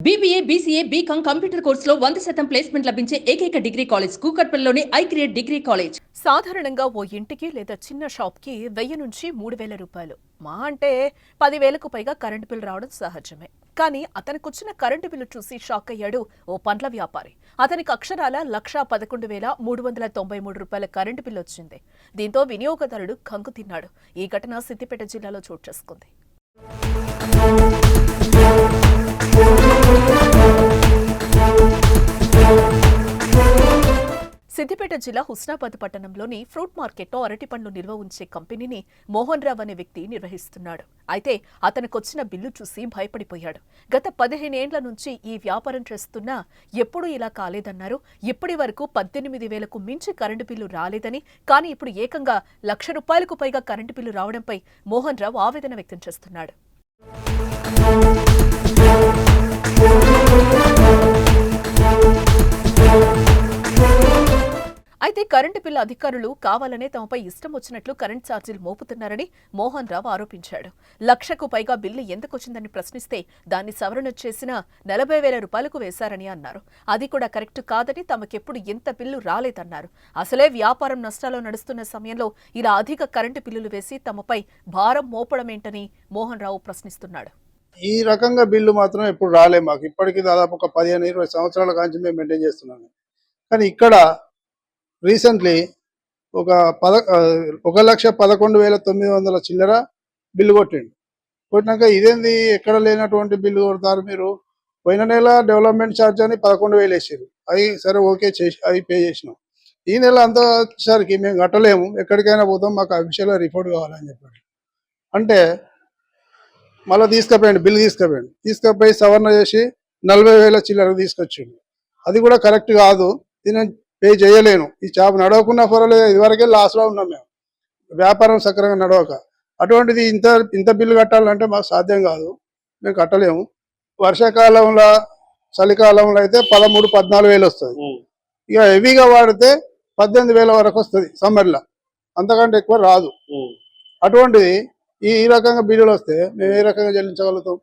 BBA, BCA, BCom computer కోర్సులో 100% placement లభించే ఏకైక డిగ్రీ కాలేజ్ కూకట్పల్లిలోని ఐక్రియేట్ డిగ్రీ కాలేజ్. సాధారణంగా ఓ ఇంటికి లేదా చిన్న షాప్కి 1000 నుంచి 3000 రూపాయలు, మా అంటే 10,000కు పైగా కరెంటు బిల్లు రావడం సహజమే. కానీ అతనికొచ్చిన కరెంటు బిల్లు చూసి షాక్ అయ్యాడు ఓ పండ్ల వ్యాపారి. అతనికి అక్షరాల 1,11,393 రూపాయల కరెంటు బిల్లు వచ్చింది. దీంతో వినియోగదారుడు కంగు తిన్నాడు. ఈ ఘటన సిద్దిపేట జిల్లాలో చోటు చేసుకుంది. సిద్దిపేట జిల్లా హుస్నాబాద్ పట్టణంలోని ఫ్రూట్ మార్కెట్లో అరటి పండ్లు నిల్వ ఉంచే కంపెనీని మోహన్ రావు అనే వ్యక్తి నిర్వహిస్తున్నాడు. అయితే అతనికొచ్చిన బిల్లు చూసి భయపడిపోయాడు. గత 15 ఏండ్ల నుంచి ఈ వ్యాపారం చేస్తున్నా ఎప్పుడూ ఇలా కాలేదన్నారు. ఇప్పటి వరకు 18,000కు మించి కరెంటు బిల్లు రాలేదని, కానీ ఇప్పుడు ఏకంగా ₹1,00,000కు పైగా కరెంటు బిల్లు రావడంపై మోహన్ రావు ఆవేదన వ్యక్తం చేస్తున్నాడు. అయితే కరెంటు బిల్లు అధికారులు కావాలనే తమపై ఇష్టం వచ్చినట్లు కరెంట్ ఛార్జీలు మోపుతున్నారని మోహన్ రావు ఆరోపించాడు. 1,00,000కు పైగా బిల్లు ఎందుకొచ్చిందని ప్రశ్నిస్తే దాన్ని సవరణ చేసిన 40,000 రూపాయలకు వేశారని అన్నారు. అది కూడా కరెక్ట్ కాదని, తమకెప్పుడు ఎంత బిల్లు రాలేదన్నారు. అసలే వ్యాపారం నష్టాల్లో నడుస్తున్న సమయంలో ఇలా అధిక కరెంటు బిల్లులు వేసి తమపై భారం మోపడమేంటని మోహన్ రావు ప్రశ్నిస్తున్నాడు. ఈ రకంగా బిల్లు మాత్రం ఎప్పుడు రాలే మాకు. ఇప్పటికీ దాదాపు ఒక 15-20 సంవత్సరాల కాంచి మేము మెయింటైన్ చేస్తున్నాము. కానీ ఇక్కడ రీసెంట్లీ ఒక 1,11,900 చిల్లర బిల్లు కొట్టిండు. కొట్టినాక ఇదేంది ఎక్కడ లేనటువంటి బిల్లు కొడతారు మీరు? పోయిన నెల డెవలప్మెంట్ ఛార్జ్ అని 11,000 వేసారు. అవి సరే ఓకే చేసి అవి పే చేసినాం. ఈ నెల అంతా వచ్చేసరికి మేము కట్టలేము, ఎక్కడికైనా పోతాం, మాకు అఫీషియల్గా రిపోర్ట్ కావాలని చెప్పాడు. అంటే మళ్ళీ తీసుకుపోయాడు, బిల్లు తీసుకుపోయి సవరణ చేసి 40,000 చిల్లరకు తీసుకొచ్చిండు. అది కూడా కరెక్ట్ కాదు, దీని పే చేయలేను. ఈ షాప్ నడవకుండా పర్వాలేదు, ఇదివరకే లాస్లో ఉన్నాం మేము, వ్యాపారం సక్రంగా నడవక. అటువంటిది ఇంత బిల్లు కట్టాలంటే మాకు సాధ్యం కాదు, మేము కట్టలేము. వర్షాకాలంలో చలికాలంలో అయితే 13,000-14,000 వస్తుంది. ఇక హెవీగా వాడితే 18,000 వరకు వస్తుంది సమ్మర్లో, అంతకంటే ఎక్కువ రాదు. అటువంటిది ఈ రకంగా బిల్లులు వస్తే మేము ఏ రకంగా చెల్లించగలుగుతాం?